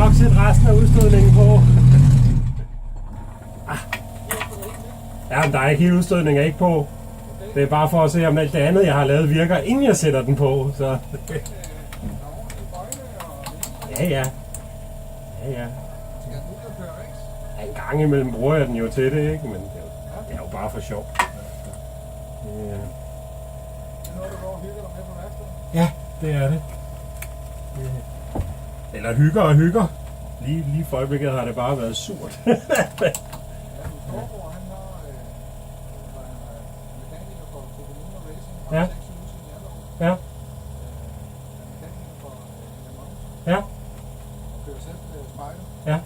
nok sætte resten af udstødningen på. Ja, men der er ikke hele udstødningen ikke på. Det er bare for at se, om alt det andet, jeg har lavet, virker, inden jeg sætter den på. Så. Ja, ja. Ja, ja. En gang imellem bruger jeg den jo til det, ikke? Men det er jo bare for sjov. Ja, det er det. Eller hygger og hygger. Lige for øjeblikket har det bare været surt. Ja. Ja. Ja. Ja.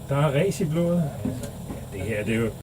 Der er ræs i blodet. Ja, det her, det er jo